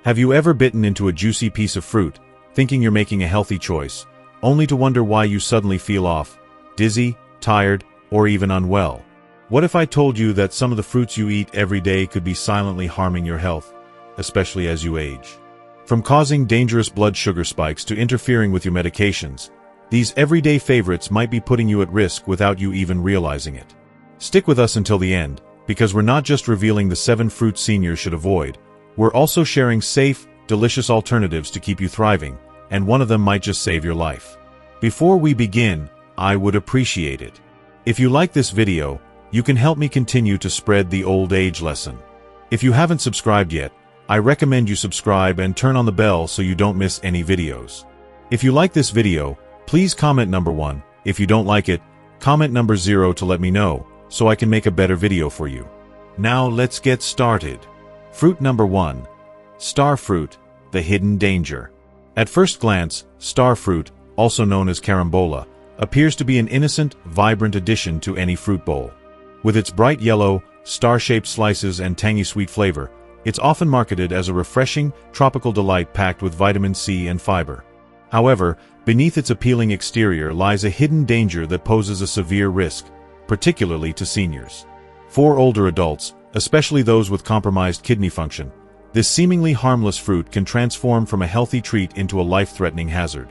Have you ever bitten into a juicy piece of fruit, thinking you're making a healthy choice, only to wonder why you suddenly feel off, dizzy, tired, or even unwell? What if I told you that some of the fruits you eat every day could be silently harming your health, especially as you age? From causing dangerous blood sugar spikes to interfering with your medications, these everyday favorites might be putting you at risk without you even realizing it. Stick with us until the end, because we're not just revealing the 7 fruits seniors should avoid, we're also sharing safe, delicious alternatives to keep you thriving, and one of them might just save your life. Before we begin, I would appreciate it if you like this video. You can help me continue to spread the old age lesson. If you haven't subscribed yet, I recommend you subscribe and turn on the bell so you don't miss any videos. If you like this video, please comment number 1. If you don't like it, comment number 0 to let me know, so I can make a better video for you. Now let's get started. Fruit number 1. Starfruit, the hidden danger. At first glance, starfruit, also known as carambola, appears to be an innocent, vibrant addition to any fruit bowl. With its bright yellow, star-shaped slices and tangy sweet flavor, it's often marketed as a refreshing, tropical delight packed with vitamin C and fiber. However, beneath its appealing exterior lies a hidden danger that poses a severe risk, particularly to seniors. For older adults, especially those with compromised kidney function, this seemingly harmless fruit can transform from a healthy treat into a life-threatening hazard.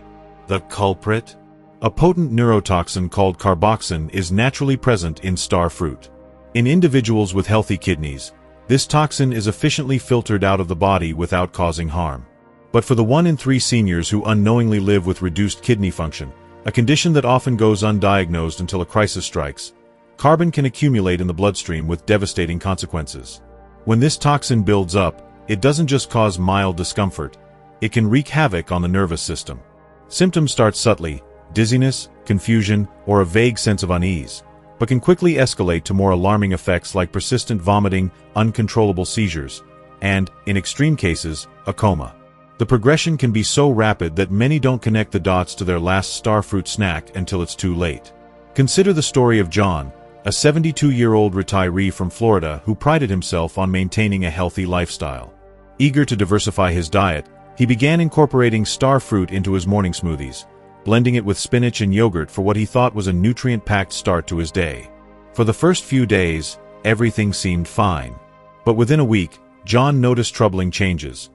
The culprit? A potent neurotoxin called carboxin is naturally present in starfruit. In individuals with healthy kidneys, this toxin is efficiently filtered out of the body without causing harm. But for the 1 in 3 seniors who unknowingly live with reduced kidney function, a condition that often goes undiagnosed until a crisis strikes, carbon can accumulate in the bloodstream with devastating consequences. When this toxin builds up, it doesn't just cause mild discomfort, it can wreak havoc on the nervous system. Symptoms start subtly: dizziness, confusion, or a vague sense of unease, but can quickly escalate to more alarming effects like persistent vomiting, uncontrollable seizures, and, in extreme cases, a coma. The progression can be so rapid that many don't connect the dots to their last starfruit snack until it's too late. Consider the story of John, a 72-year-old retiree from Florida who prided himself on maintaining a healthy lifestyle. Eager to diversify his diet, he began incorporating starfruit into his morning smoothies, blending it with spinach and yogurt for what he thought was a nutrient-packed start to his day. For the first few days, everything seemed fine. But within a week, John noticed troubling changes.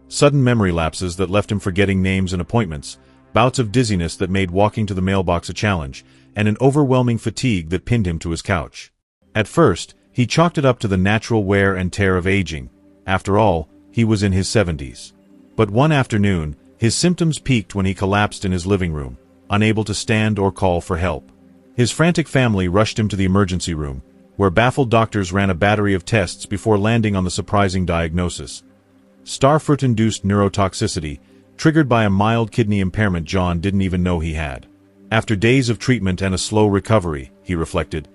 Sudden memory lapses that left him forgetting names and appointments, bouts of dizziness that made walking to the mailbox a challenge, and an overwhelming fatigue that pinned him to his couch. At first, he chalked it up to the natural wear and tear of aging. After all, he was in his 70s. But one afternoon, his symptoms peaked when he collapsed in his living room, unable to stand or call for help. His frantic family rushed him to the emergency room, where baffled doctors ran a battery of tests before landing on the surprising diagnosis: starfruit-induced neurotoxicity, triggered by a mild kidney impairment John didn't even know he had. After days of treatment and a slow recovery, he reflected,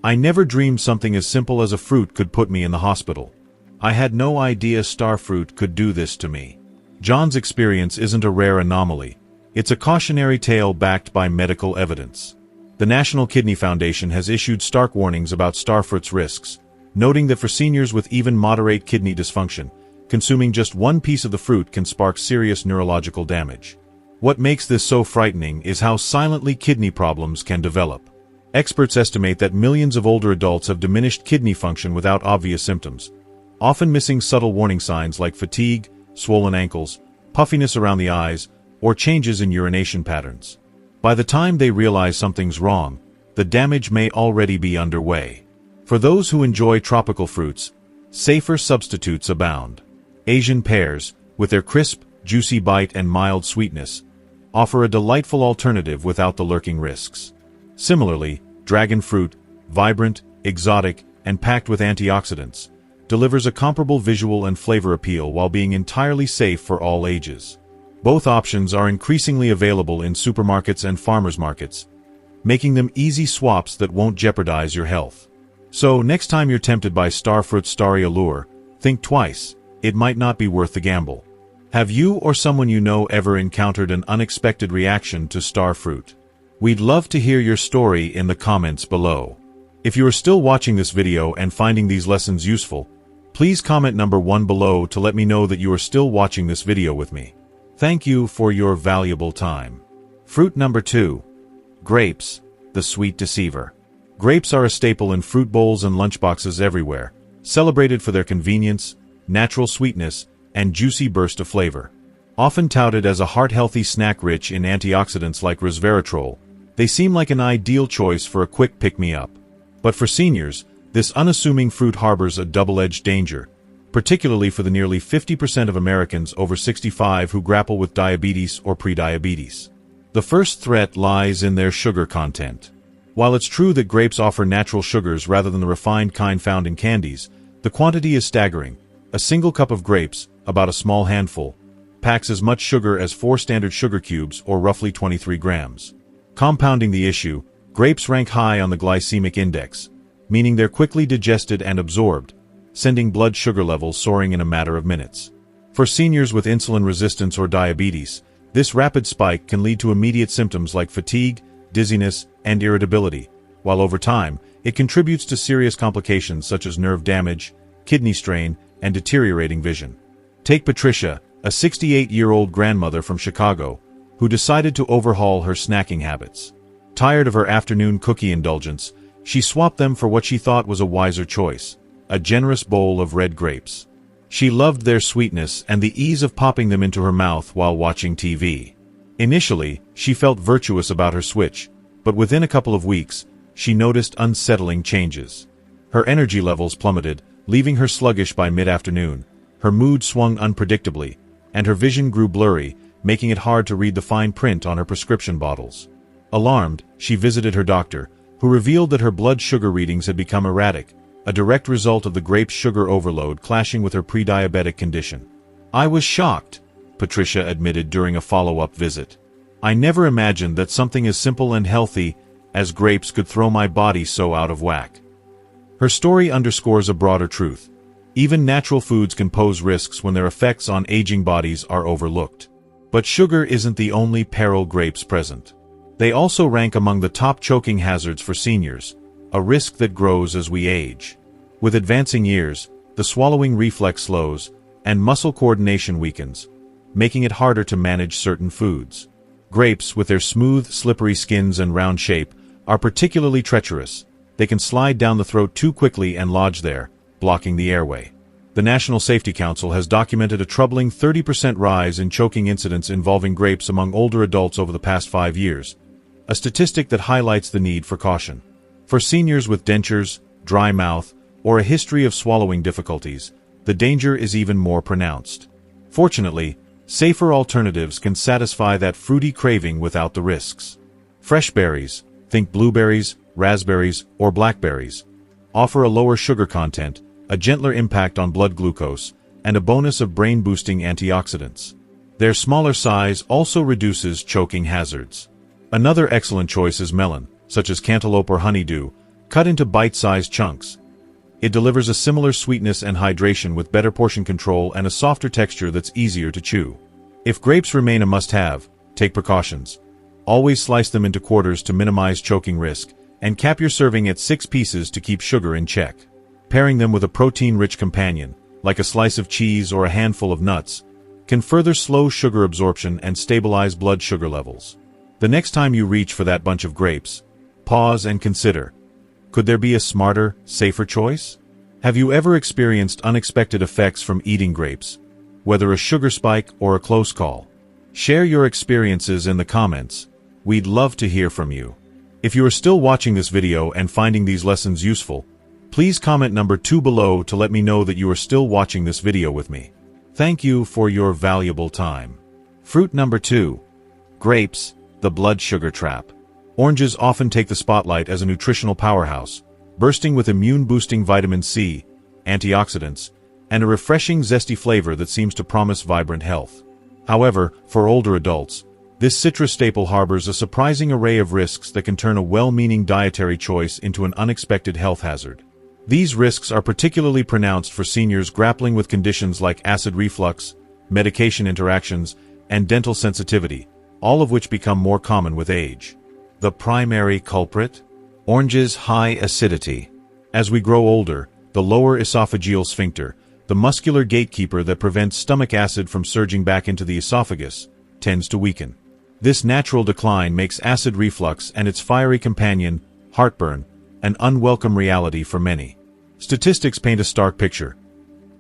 "I never dreamed something as simple as a fruit could put me in the hospital. I had no idea starfruit could do this to me." John's experience isn't a rare anomaly. It's a cautionary tale backed by medical evidence. The National Kidney Foundation has issued stark warnings about starfruit's risks, noting that for seniors with even moderate kidney dysfunction, consuming just one piece of the fruit can spark serious neurological damage. What makes this so frightening is how silently kidney problems can develop. Experts estimate that millions of older adults have diminished kidney function without obvious symptoms, often missing subtle warning signs like fatigue, swollen ankles, puffiness around the eyes, or changes in urination patterns. By the time they realize something's wrong, the damage may already be underway. For those who enjoy tropical fruits, safer substitutes abound. Asian pears, with their crisp, juicy bite and mild sweetness, offer a delightful alternative without the lurking risks. Similarly, dragon fruit, vibrant, exotic, and packed with antioxidants, delivers a comparable visual and flavor appeal while being entirely safe for all ages. Both options are increasingly available in supermarkets and farmers markets, making them easy swaps that won't jeopardize your health. So, next time you're tempted by starfruit's starry allure, think twice. It might not be worth the gamble. Have you or someone you know ever encountered an unexpected reaction to starfruit? We'd love to hear your story in the comments below. If you are still watching this video and finding these lessons useful, Please comment number 1 below to let me know that you are still watching this video with me. Thank you for your valuable time. Fruit number 2. Grapes, the sweet deceiver. Grapes are a staple in fruit bowls and lunchboxes everywhere, celebrated for their convenience, natural sweetness, and juicy burst of flavor. Often touted as a heart-healthy snack rich in antioxidants like resveratrol, they seem like an ideal choice for a quick pick-me-up. But for seniors, this unassuming fruit harbors a double-edged danger, particularly for the nearly 50% of Americans over 65 who grapple with diabetes or prediabetes. The first threat lies in their sugar content. While it's true that grapes offer natural sugars rather than the refined kind found in candies, the quantity is staggering. A single cup of grapes, about a small handful, packs as much sugar as 4 standard sugar cubes, or roughly 23 grams. Compounding the issue, grapes rank high on the glycemic index, meaning they're quickly digested and absorbed, sending blood sugar levels soaring in a matter of minutes. For seniors with insulin resistance or diabetes, this rapid spike can lead to immediate symptoms like fatigue, dizziness, and irritability, while over time, it contributes to serious complications such as nerve damage, kidney strain, and deteriorating vision. Take Patricia, a 68-year-old grandmother from Chicago, who decided to overhaul her snacking habits. Tired of her afternoon cookie indulgence, she swapped them for what she thought was a wiser choice, a generous bowl of red grapes. She loved their sweetness and the ease of popping them into her mouth while watching TV. Initially, she felt virtuous about her switch, but within a couple of weeks, she noticed unsettling changes. Her energy levels plummeted, leaving her sluggish by mid-afternoon. Her mood swung unpredictably, and her vision grew blurry, making it hard to read the fine print on her prescription bottles. Alarmed, she visited her doctor, who revealed that her blood sugar readings had become erratic, a direct result of the grape's sugar overload clashing with her pre-diabetic condition. "I was shocked," Patricia admitted during a follow-up visit. "I never imagined that something as simple and healthy as grapes could throw my body so out of whack." Her story underscores a broader truth. Even natural foods can pose risks when their effects on aging bodies are overlooked. But sugar isn't the only peril grapes present. They also rank among the top choking hazards for seniors, a risk that grows as we age. With advancing years, the swallowing reflex slows, and muscle coordination weakens, making it harder to manage certain foods. Grapes, with their smooth, slippery skins and round shape, are particularly treacherous. They can slide down the throat too quickly and lodge there, blocking the airway. The National Safety Council has documented a troubling 30% rise in choking incidents involving grapes among older adults over the past 5 years, a statistic that highlights the need for caution. For seniors with dentures, dry mouth, or a history of swallowing difficulties, the danger is even more pronounced. Fortunately, safer alternatives can satisfy that fruity craving without the risks. Fresh berries, think blueberries, raspberries, or blackberries, offer a lower sugar content, a gentler impact on blood glucose, and a bonus of brain-boosting antioxidants. Their smaller size also reduces choking hazards. Another excellent choice is melon, such as cantaloupe or honeydew, cut into bite-sized chunks. It delivers a similar sweetness and hydration with better portion control and a softer texture that's easier to chew. If grapes remain a must-have, take precautions. Always slice them into quarters to minimize choking risk, and cap your serving at 6 pieces to keep sugar in check. Pairing them with a protein-rich companion, like a slice of cheese or a handful of nuts, can further slow sugar absorption and stabilize blood sugar levels. The next time you reach for that bunch of grapes, pause and consider, could there be a smarter, safer choice? Have you ever experienced unexpected effects from eating grapes, whether a sugar spike or a close call? Share your experiences in the comments. We'd love to hear from you. If you are still watching this video and finding these lessons useful, please comment number 2 below to let me know that you are still watching this video with me. Thank you for your valuable time. Fruit number 2. Grapes, the blood sugar trap. Oranges often take the spotlight as a nutritional powerhouse, bursting with immune-boosting vitamin C, antioxidants, and a refreshing zesty flavor that seems to promise vibrant health. However, for older adults, this citrus staple harbors a surprising array of risks that can turn a well-meaning dietary choice into an unexpected health hazard. These risks are particularly pronounced for seniors grappling with conditions like acid reflux, medication interactions, and dental sensitivity, all of which become more common with age. The primary culprit? Oranges' high acidity. As we grow older, the lower esophageal sphincter, the muscular gatekeeper that prevents stomach acid from surging back into the esophagus, tends to weaken. This natural decline makes acid reflux and its fiery companion, heartburn, an unwelcome reality for many. Statistics paint a stark picture.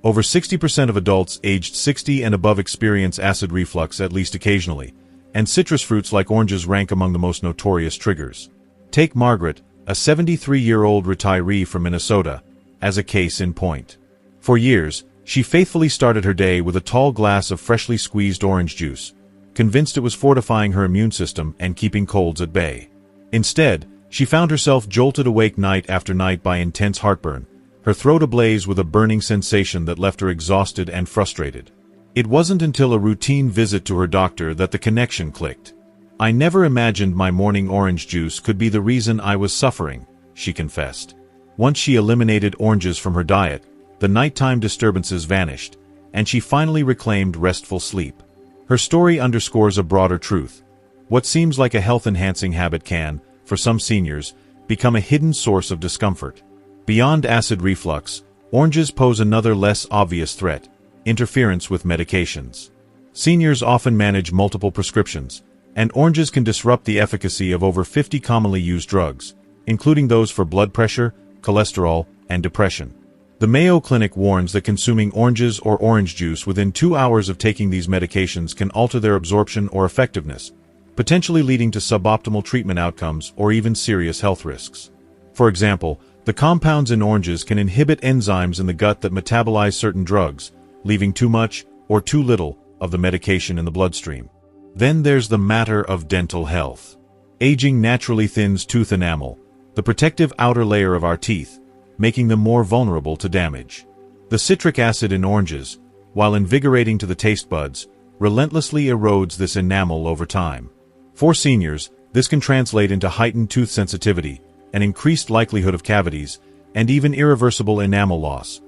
Over 60% of adults aged 60 and above experience acid reflux at least occasionally, and citrus fruits like oranges rank among the most notorious triggers. Take Margaret, a 73-year-old retiree from Minnesota, as a case in point. For years, she faithfully started her day with a tall glass of freshly squeezed orange juice, convinced it was fortifying her immune system and keeping colds at bay. Instead, she found herself jolted awake night after night by intense heartburn, her throat ablaze with a burning sensation that left her exhausted and frustrated. It wasn't until a routine visit to her doctor that the connection clicked. "I never imagined my morning orange juice could be the reason I was suffering," she confessed. Once she eliminated oranges from her diet, the nighttime disturbances vanished, and she finally reclaimed restful sleep. Her story underscores a broader truth. What seems like a health-enhancing habit can, for some seniors, become a hidden source of discomfort. Beyond acid reflux, oranges pose another less obvious threat: interference with medications. Seniors often manage multiple prescriptions, and oranges can disrupt the efficacy of over 50 commonly used drugs, including those for blood pressure, cholesterol, and depression. The Mayo Clinic warns that consuming oranges or orange juice within 2 hours of taking these medications can alter their absorption or effectiveness, potentially leading to suboptimal treatment outcomes or even serious health risks. For example, the compounds in oranges can inhibit enzymes in the gut that metabolize certain drugs, leaving too much or too little of the medication in the bloodstream. Then there's the matter of dental health. Aging naturally thins tooth enamel, the protective outer layer of our teeth, making them more vulnerable to damage. The citric acid in oranges, while invigorating to the taste buds, relentlessly erodes this enamel over time. For seniors, this can translate into heightened tooth sensitivity, an increased likelihood of cavities, and even irreversible enamel loss,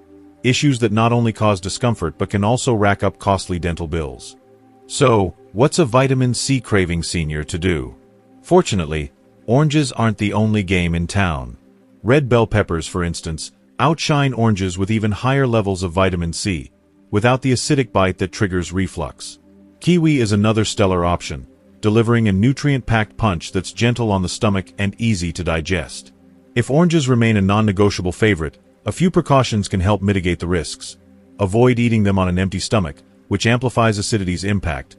issues that not only cause discomfort but can also rack up costly dental bills. So, what's a vitamin C craving senior to do? Fortunately, oranges aren't the only game in town. Red bell peppers, for instance, outshine oranges with even higher levels of vitamin C, without the acidic bite that triggers reflux. Kiwi is another stellar option, delivering a nutrient-packed punch that's gentle on the stomach and easy to digest. If oranges remain a non-negotiable favorite, a few precautions can help mitigate the risks. Avoid eating them on an empty stomach, which amplifies acidity's impact.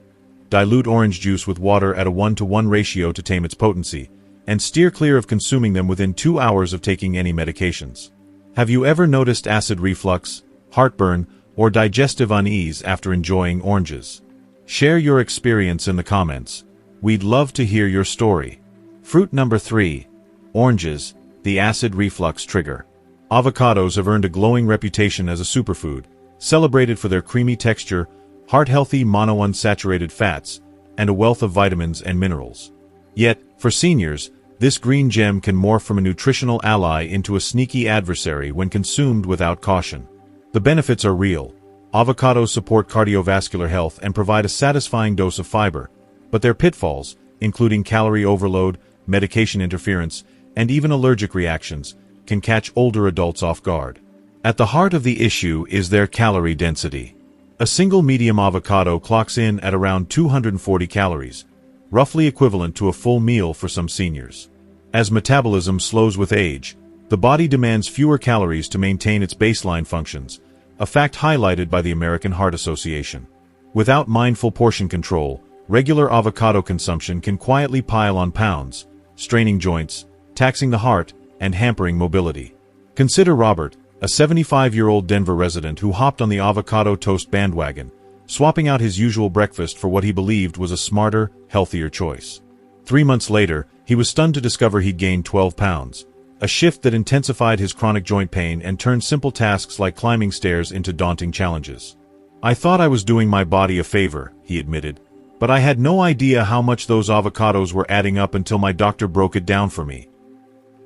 Dilute orange juice with water at a 1-to-1 ratio to tame its potency, and steer clear of consuming them within 2 hours of taking any medications. Have you ever noticed acid reflux, heartburn, or digestive unease after enjoying oranges? Share your experience in the comments. We'd love to hear your story. Fruit number 3. Oranges, the acid reflux trigger. Avocados have earned a glowing reputation as a superfood, celebrated for their creamy texture, heart-healthy monounsaturated fats, and a wealth of vitamins and minerals. Yet, for seniors, this green gem can morph from a nutritional ally into a sneaky adversary when consumed without caution. The benefits are real. Avocados support cardiovascular health and provide a satisfying dose of fiber, but their pitfalls, including calorie overload, medication interference, and even allergic reactions, can catch older adults off guard. At the heart of the issue is their calorie density. A single medium avocado clocks in at around 240 calories, roughly equivalent to a full meal for some seniors. As metabolism slows with age, the body demands fewer calories to maintain its baseline functions, a fact highlighted by the American Heart Association. Without mindful portion control, regular avocado consumption can quietly pile on pounds, straining joints, taxing the heart, and hampering mobility. Consider Robert, a 75-year-old Denver resident who hopped on the avocado toast bandwagon, swapping out his usual breakfast for what he believed was a smarter, healthier choice. 3 months later, he was stunned to discover he'd gained 12 pounds, a shift that intensified his chronic joint pain and turned simple tasks like climbing stairs into daunting challenges. "I thought I was doing my body a favor," he admitted, "but I had no idea how much those avocados were adding up until my doctor broke it down for me."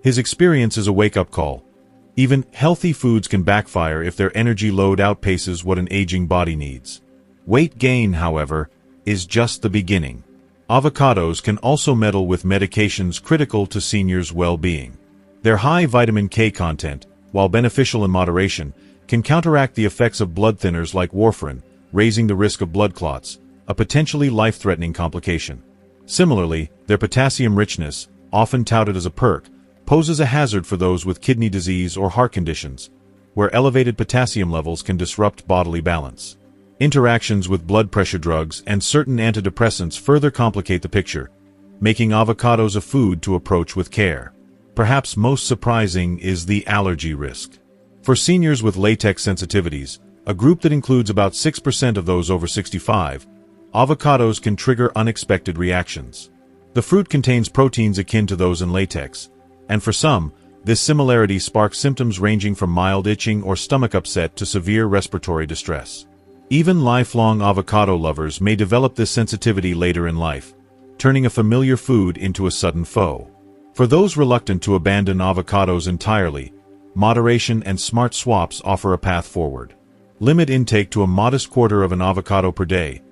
His experience is a wake-up call. Even healthy foods can backfire if their energy load outpaces what an aging body needs. Weight gain, however, is just the beginning. Avocados can also meddle with medications critical to seniors' well-being. Their high vitamin K content, while beneficial in moderation, can counteract the effects of blood thinners like warfarin, raising the risk of blood clots, a potentially life-threatening complication. Similarly, their potassium richness, often touted as a perk, poses a hazard for those with kidney disease or heart conditions, where elevated potassium levels can disrupt bodily balance. Interactions with blood pressure drugs and certain antidepressants further complicate the picture, making avocados a food to approach with care. Perhaps most surprising is the allergy risk. For seniors with latex sensitivities, a group that includes about 6% of those over 65, avocados can trigger unexpected reactions. The fruit contains proteins akin to those in latex, and for some, this similarity sparks symptoms ranging from mild itching or stomach upset to severe respiratory distress. Even lifelong avocado lovers may develop this sensitivity later in life, turning a familiar food into a sudden foe. For those reluctant to abandon avocados entirely, moderation and smart swaps offer a path forward. Limit intake to a modest quarter of an avocado per day.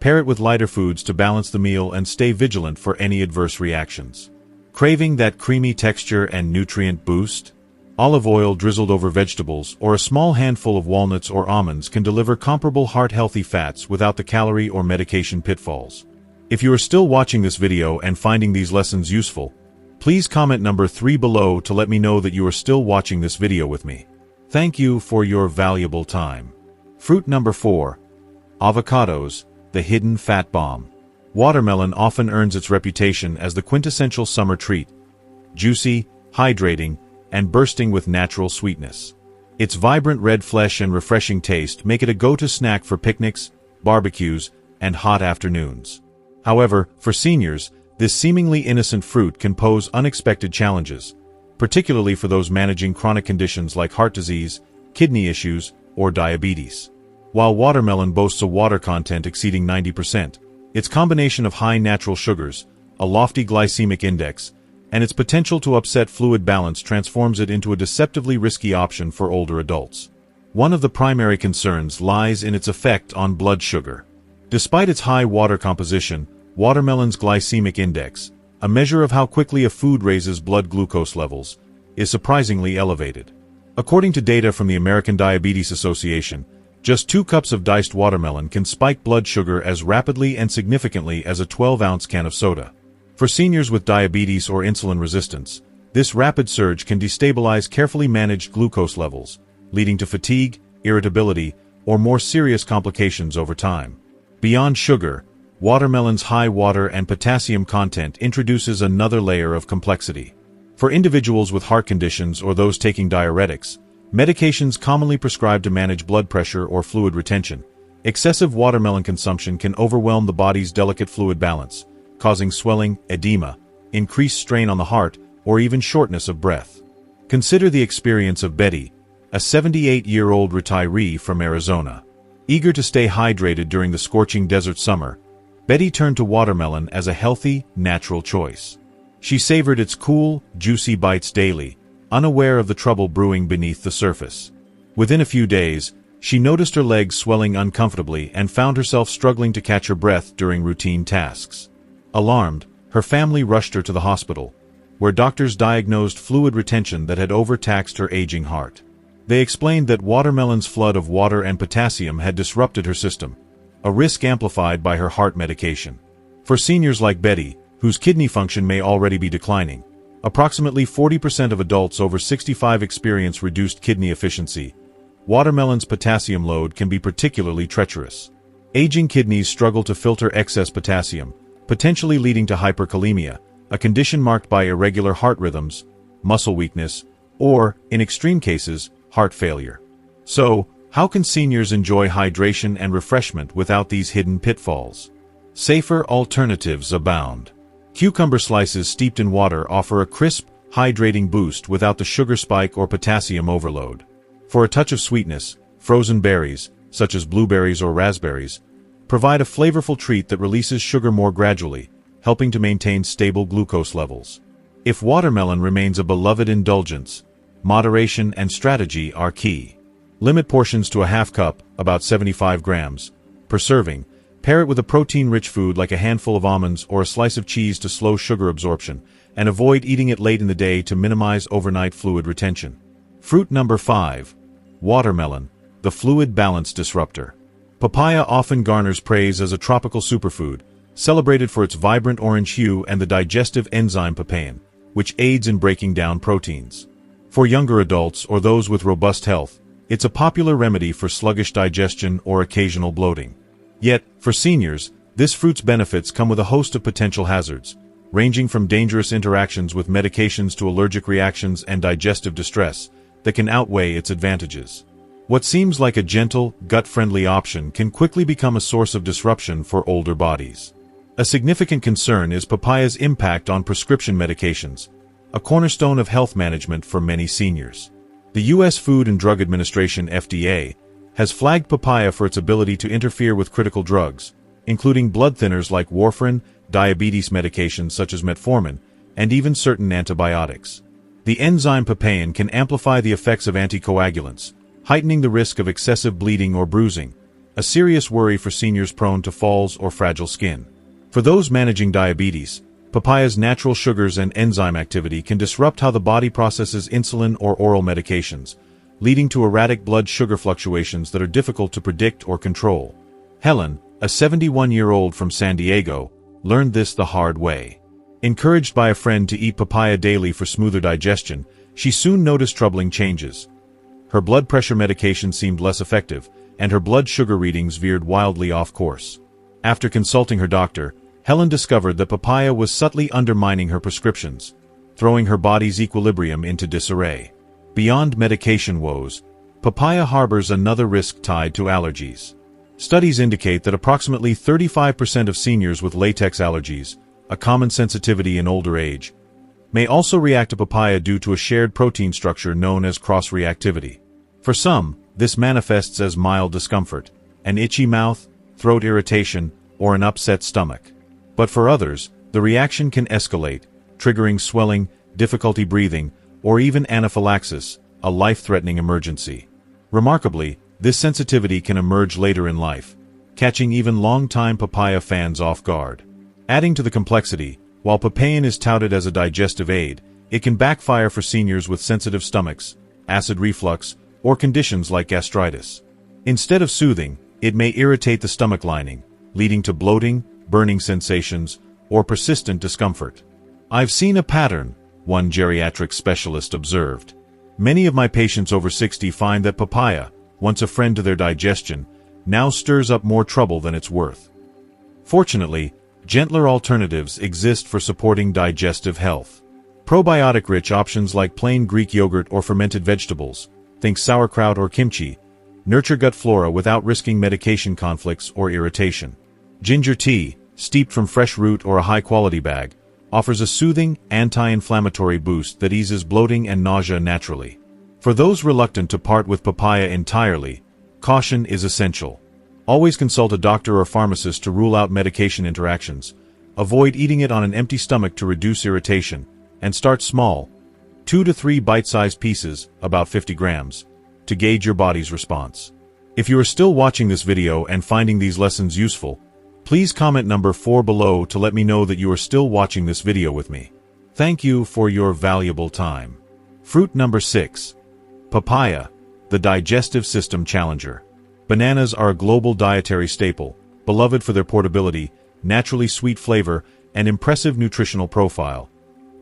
Pair it with lighter foods to balance the meal and stay vigilant for any adverse reactions. Craving that creamy texture and nutrient boost? Olive oil drizzled over vegetables or a small handful of walnuts or almonds can deliver comparable heart-healthy fats without the calorie or medication pitfalls. If you are still watching this video and finding these lessons useful, please comment number 3 below to let me know that you are still watching this video with me. Thank you for your valuable time. Fruit number 4. Avocados, the hidden fat bomb. Watermelon often earns its reputation as the quintessential summer treat. Juicy, hydrating, and bursting with natural sweetness. Its vibrant red flesh and refreshing taste make it a go-to snack for picnics, barbecues, and hot afternoons. However, for seniors, this seemingly innocent fruit can pose unexpected challenges, particularly for those managing chronic conditions like heart disease, kidney issues, or diabetes. While watermelon boasts a water content exceeding 90%, its combination of high natural sugars, a lofty glycemic index, and its potential to upset fluid balance transforms it into a deceptively risky option for older adults. One of the primary concerns lies in its effect on blood sugar. Despite its high water composition, watermelon's glycemic index, a measure of how quickly a food raises blood glucose levels, is surprisingly elevated. According to data from the American Diabetes Association, just 2 cups of diced watermelon can spike blood sugar as rapidly and significantly as a 12-ounce can of soda. For seniors with diabetes or insulin resistance, this rapid surge can destabilize carefully managed glucose levels, leading to fatigue, irritability, or more serious complications over time. Beyond sugar, watermelon's high water and potassium content introduces another layer of complexity. For individuals with heart conditions or those taking diuretics, medications commonly prescribed to manage blood pressure or fluid retention, excessive watermelon consumption can overwhelm the body's delicate fluid balance, causing swelling, edema, increased strain on the heart, or even shortness of breath. Consider the experience of Betty, a 78-year-old retiree from Arizona. Eager to stay hydrated during the scorching desert summer, Betty turned to watermelon as a healthy, natural choice. She savored its cool, juicy bites daily, unaware of the trouble brewing beneath the surface. Within a few days, she noticed her legs swelling uncomfortably and found herself struggling to catch her breath during routine tasks. Alarmed, her family rushed her to the hospital, where doctors diagnosed fluid retention that had overtaxed her aging heart. They explained that watermelon's flood of water and potassium had disrupted her system, a risk amplified by her heart medication. For seniors like Betty, whose kidney function may already be declining, approximately 40% of adults over 65 experience reduced kidney efficiency. Watermelon's potassium load can be particularly treacherous. Aging kidneys struggle to filter excess potassium, potentially leading to hyperkalemia, a condition marked by irregular heart rhythms, muscle weakness, or, in extreme cases, heart failure. So, how can seniors enjoy hydration and refreshment without these hidden pitfalls? Safer alternatives abound. Cucumber slices steeped in water offer a crisp, hydrating boost without the sugar spike or potassium overload. For a touch of sweetness, frozen berries, such as blueberries or raspberries, provide a flavorful treat that releases sugar more gradually, helping to maintain stable glucose levels. If watermelon remains a beloved indulgence, moderation and strategy are key. Limit portions to a half cup, about 75 grams, per serving. Pair it with a protein-rich food like a handful of almonds or a slice of cheese to slow sugar absorption, and avoid eating it late in the day to minimize overnight fluid retention. Fruit number 5. Watermelon, the fluid balance disruptor. Papaya often garners praise as a tropical superfood, celebrated for its vibrant orange hue and the digestive enzyme papain, which aids in breaking down proteins. For younger adults or those with robust health, it's a popular remedy for sluggish digestion or occasional bloating. Yet, for seniors, this fruit's benefits come with a host of potential hazards, ranging from dangerous interactions with medications to allergic reactions and digestive distress that can outweigh its advantages. What seems like a gentle, gut-friendly option can quickly become a source of disruption for older bodies. A significant concern is papaya's impact on prescription medications, a cornerstone of health management for many seniors. The U.S. Food and Drug Administration (FDA) has flagged papaya for its ability to interfere with critical drugs, including blood thinners like warfarin, diabetes medications such as metformin, and even certain antibiotics. The enzyme papain can amplify the effects of anticoagulants, heightening the risk of excessive bleeding or bruising, a serious worry for seniors prone to falls or fragile skin. For those managing diabetes, papaya's natural sugars and enzyme activity can disrupt how the body processes insulin or oral medications, leading to erratic blood sugar fluctuations that are difficult to predict or control. Helen, a 71-year-old from San Diego, learned this the hard way. Encouraged by a friend to eat papaya daily for smoother digestion, she soon noticed troubling changes. Her blood pressure medication seemed less effective, and her blood sugar readings veered wildly off course. After consulting her doctor, Helen discovered that papaya was subtly undermining her prescriptions, throwing her body's equilibrium into disarray. Beyond medication woes, papaya harbors another risk tied to allergies. Studies indicate that approximately 35% of seniors with latex allergies, a common sensitivity in older age, may also react to papaya due to a shared protein structure known as cross-reactivity. For some, this manifests as mild discomfort, an itchy mouth, throat irritation, or an upset stomach. But for others, the reaction can escalate, triggering swelling, difficulty breathing, or even anaphylaxis, a life-threatening emergency. Remarkably, this sensitivity can emerge later in life, catching even long-time papaya fans off guard. Adding to the complexity, while papain is touted as a digestive aid, it can backfire for seniors with sensitive stomachs, acid reflux, or conditions like gastritis. Instead of soothing, it may irritate the stomach lining, leading to bloating, burning sensations, or persistent discomfort. "I've seen a pattern," one geriatric specialist observed. "Many of my patients over 60 find that papaya, once a friend to their digestion, now stirs up more trouble than it's worth." Fortunately, gentler alternatives exist for supporting digestive health. Probiotic-rich options like plain Greek yogurt or fermented vegetables, think sauerkraut or kimchi, nurture gut flora without risking medication conflicts or irritation. Ginger tea, steeped from fresh root or a high-quality bag, offers a soothing, anti-inflammatory boost that eases bloating and nausea naturally. For those reluctant to part with papaya entirely, caution is essential. Always consult a doctor or pharmacist to rule out medication interactions. Avoid eating it on an empty stomach to reduce irritation, and start small, 2 to 3 bite-sized pieces, about 50 grams, to gauge your body's response. If you are still watching this video and finding these lessons useful, please comment number 4 below to let me know that you are still watching this video with me. Thank you for your valuable time. Fruit number 6. Papaya, the digestive system challenger. Bananas are a global dietary staple, beloved for their portability, naturally sweet flavor, and impressive nutritional profile,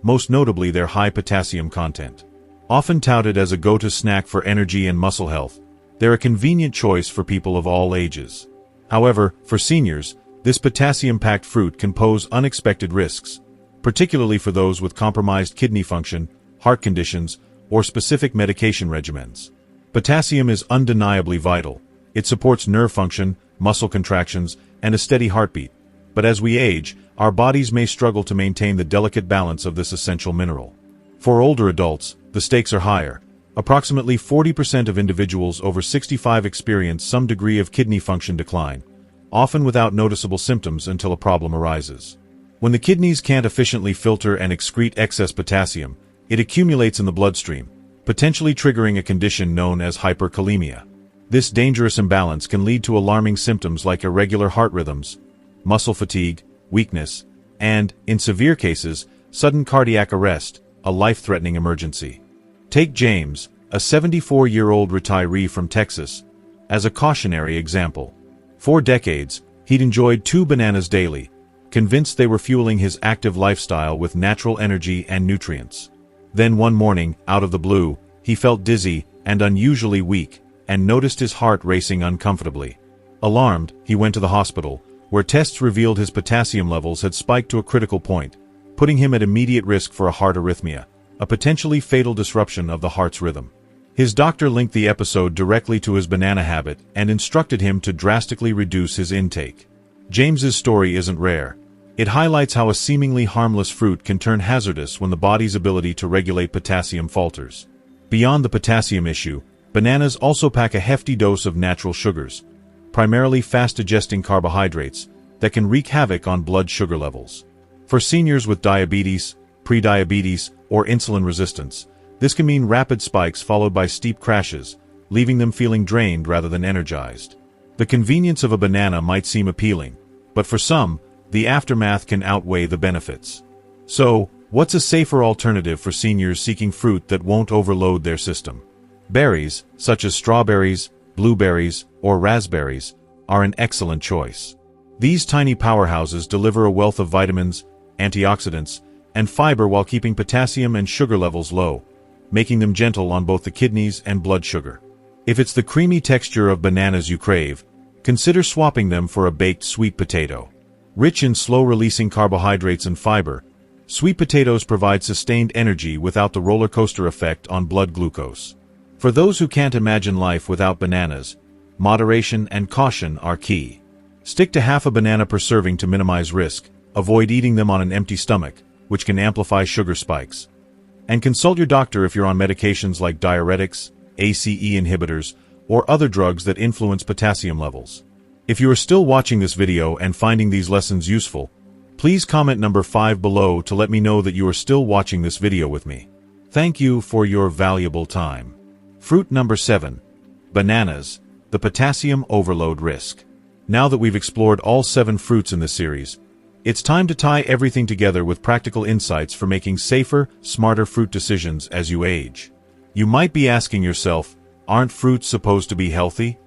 most notably their high potassium content. Often touted as a go-to snack for energy and muscle health, they're a convenient choice for people of all ages. However, for seniors, this potassium-packed fruit can pose unexpected risks, particularly for those with compromised kidney function, heart conditions, or specific medication regimens. Potassium is undeniably vital. It supports nerve function, muscle contractions, and a steady heartbeat. But as we age, our bodies may struggle to maintain the delicate balance of this essential mineral. For older adults, the stakes are higher. Approximately 40% of individuals over 65 experience some degree of kidney function decline, often without noticeable symptoms until a problem arises. When the kidneys can't efficiently filter and excrete excess potassium, it accumulates in the bloodstream, potentially triggering a condition known as hyperkalemia. This dangerous imbalance can lead to alarming symptoms like irregular heart rhythms, muscle fatigue, weakness, and, in severe cases, sudden cardiac arrest, a life-threatening emergency. Take James, a 74-year-old retiree from Texas, as a cautionary example. For decades, he'd enjoyed 2 bananas daily, convinced they were fueling his active lifestyle with natural energy and nutrients. Then one morning, out of the blue, he felt dizzy and unusually weak, and noticed his heart racing uncomfortably. Alarmed, he went to the hospital, where tests revealed his potassium levels had spiked to a critical point, putting him at immediate risk for a heart arrhythmia, a potentially fatal disruption of the heart's rhythm. His doctor linked the episode directly to his banana habit and instructed him to drastically reduce his intake. James's story isn't rare. It highlights how a seemingly harmless fruit can turn hazardous when the body's ability to regulate potassium falters. Beyond the potassium issue, bananas also pack a hefty dose of natural sugars, primarily fast-digesting carbohydrates, that can wreak havoc on blood sugar levels. For seniors with diabetes, prediabetes, or insulin resistance, this can mean rapid spikes followed by steep crashes, leaving them feeling drained rather than energized. The convenience of a banana might seem appealing, but for some, the aftermath can outweigh the benefits. So, what's a safer alternative for seniors seeking fruit that won't overload their system? Berries, such as strawberries, blueberries, or raspberries, are an excellent choice. These tiny powerhouses deliver a wealth of vitamins, antioxidants, and fiber while keeping potassium and sugar levels low, making them gentle on both the kidneys and blood sugar. If it's the creamy texture of bananas you crave, consider swapping them for a baked sweet potato. Rich in slow-releasing carbohydrates and fiber, sweet potatoes provide sustained energy without the roller coaster effect on blood glucose. For those who can't imagine life without bananas, moderation and caution are key. Stick to half a banana per serving to minimize risk. Avoid eating them on an empty stomach, which can amplify sugar spikes. And consult your doctor if you're on medications like diuretics, ACE inhibitors, or other drugs that influence potassium levels. If you are still watching this video and finding these lessons useful, please comment number 5 below to let me know that you are still watching this video with me. Thank you for your valuable time. Fruit number 7. Bananas, the potassium overload risk. Now that we've explored all 7 fruits in this series, it's time to tie everything together with practical insights for making safer, smarter fruit decisions as you age. You might be asking yourself, aren't fruits supposed to be healthy?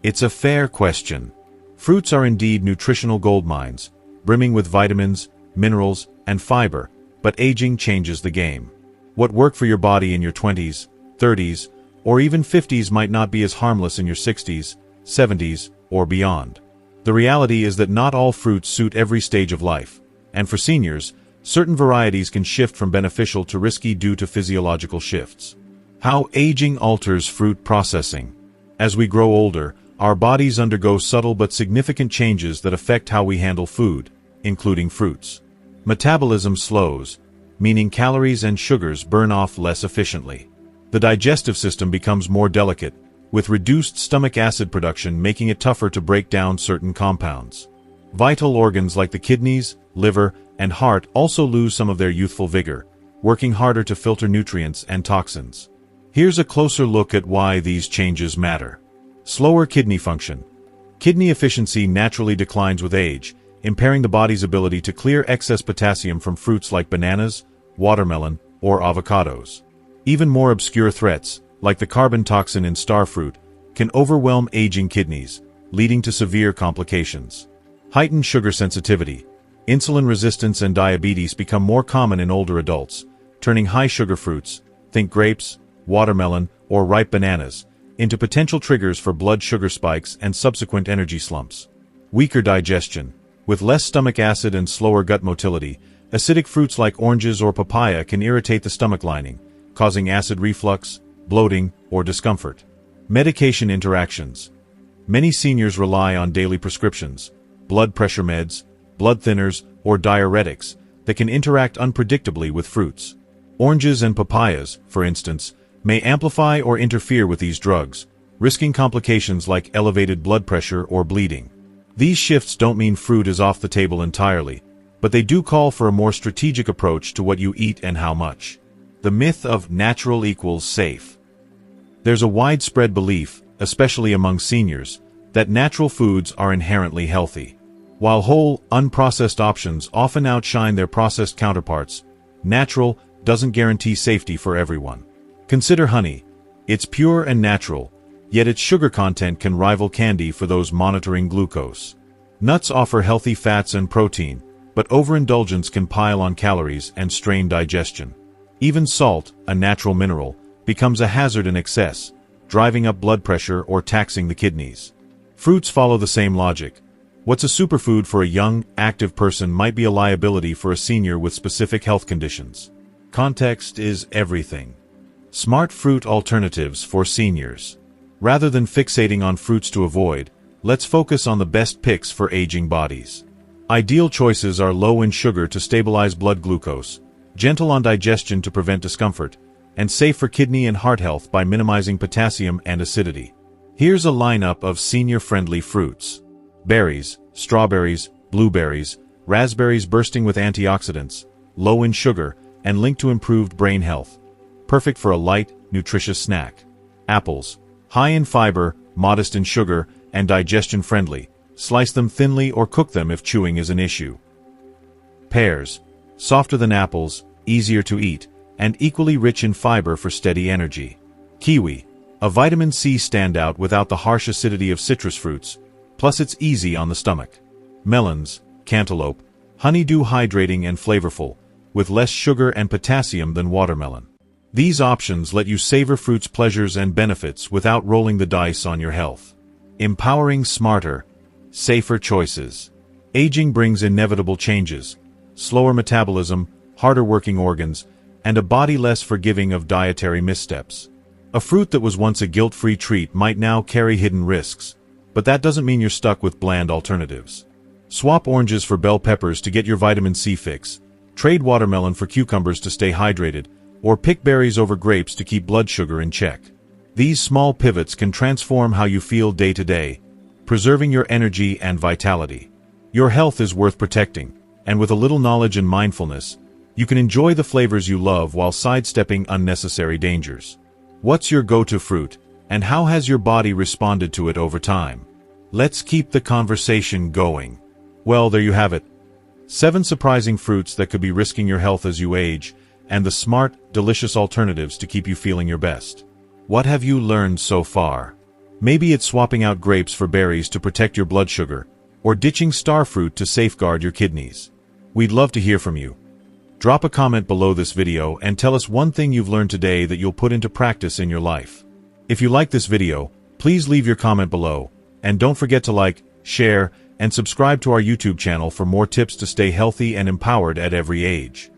It's a fair question. Fruits are indeed nutritional goldmines, brimming with vitamins, minerals, and fiber, but aging changes the game. What worked for your body in your 20s, 30s, or even 50s might not be as harmless in your 60s, 70s, or beyond. The reality is that not all fruits suit every stage of life, and for seniors, certain varieties can shift from beneficial to risky due to physiological shifts. How aging alters fruit processing. As we grow older, our bodies undergo subtle but significant changes that affect how we handle food, including fruits. Metabolism slows, meaning calories and sugars burn off less efficiently. The digestive system becomes more delicate, with reduced stomach acid production making it tougher to break down certain compounds. Vital organs like the kidneys, liver, and heart also lose some of their youthful vigor, working harder to filter nutrients and toxins. Here's a closer look at why these changes matter. Slower kidney function. Kidney efficiency naturally declines with age, impairing the body's ability to clear excess potassium from fruits like bananas, watermelon, or avocados. Even more obscure threats, like the carbon toxin in Starfruit, can overwhelm aging kidneys, leading to severe complications. Heightened sugar sensitivity. Insulin resistance and diabetes become more common in older adults, turning high-sugar fruits, think grapes, watermelon, or ripe bananas, into potential triggers for blood sugar spikes and subsequent energy slumps. Weaker digestion. With less stomach acid and slower gut motility, acidic fruits like oranges or papaya can irritate the stomach lining, causing acid reflux, bloating, or discomfort. Medication interactions. Many seniors rely on daily prescriptions, blood pressure meds, blood thinners, or diuretics that can interact unpredictably with fruits. Oranges and papayas, for instance, may amplify or interfere with these drugs, risking complications like elevated blood pressure or bleeding. These shifts don't mean fruit is off the table entirely, but they do call for a more strategic approach to what you eat and how much. The myth of natural equals safe. There's a widespread belief, especially among seniors, that natural foods are inherently healthy. While whole, unprocessed options often outshine their processed counterparts, natural doesn't guarantee safety for everyone. Consider honey, It's pure and natural, yet its sugar content can rival candy for those monitoring glucose. Nuts offer healthy fats and protein, but overindulgence can pile on calories and strain digestion. Even salt, a natural mineral, becomes a hazard in excess, driving up blood pressure or taxing the kidneys. Fruits follow the same logic. What's a superfood for a young, active person might be a liability for a senior with specific health conditions. Context is everything. Smart fruit alternatives for seniors. Rather than fixating on fruits to avoid, let's focus on the best picks for aging bodies. Ideal choices are low in sugar to stabilize blood glucose, gentle on digestion to prevent discomfort, and safe for kidney and heart health by minimizing potassium and acidity. Here's a lineup of senior-friendly fruits. Berries, strawberries, blueberries, raspberries bursting with antioxidants, low in sugar, and linked to improved brain health. Perfect for a light, nutritious snack. Apples, high in fiber, modest in sugar, and digestion-friendly. Slice them thinly or cook them if chewing is an issue. Pears, softer than apples, easier to eat, and equally rich in fiber for steady energy. Kiwi, a vitamin C standout without the harsh acidity of citrus fruits, plus it's easy on the stomach. Melons, cantaloupe, honeydew hydrating and flavorful, with less sugar and potassium than watermelon. These options let you savor fruit's pleasures and benefits without rolling the dice on your health. Empowering smarter, safer choices. Aging brings inevitable changes, slower metabolism, harder working organs, and a body less forgiving of dietary missteps. A fruit that was once a guilt-free treat might now carry hidden risks, but that doesn't mean you're stuck with bland alternatives. Swap oranges for bell peppers to get your vitamin C fix, trade watermelon for cucumbers to stay hydrated, or pick berries over grapes to keep blood sugar in check. These small pivots can transform how you feel day to day, preserving your energy and vitality. Your health is worth protecting, and with a little knowledge and mindfulness, you can enjoy the flavors you love while sidestepping unnecessary dangers. What's your go-to fruit, and how has your body responded to it over time? Let's keep the conversation going. Well, there you have it. 7 surprising fruits that could be risking your health as you age, and the smart, delicious alternatives to keep you feeling your best. What have you learned so far? Maybe it's swapping out grapes for berries to protect your blood sugar, or ditching Starfruit to safeguard your kidneys. We'd love to hear from you. Drop a comment below this video and tell us one thing you've learned today that you'll put into practice in your life. If you like this video, please leave your comment below, and don't forget to like, share, and subscribe to our YouTube channel for more tips to stay healthy and empowered at every age.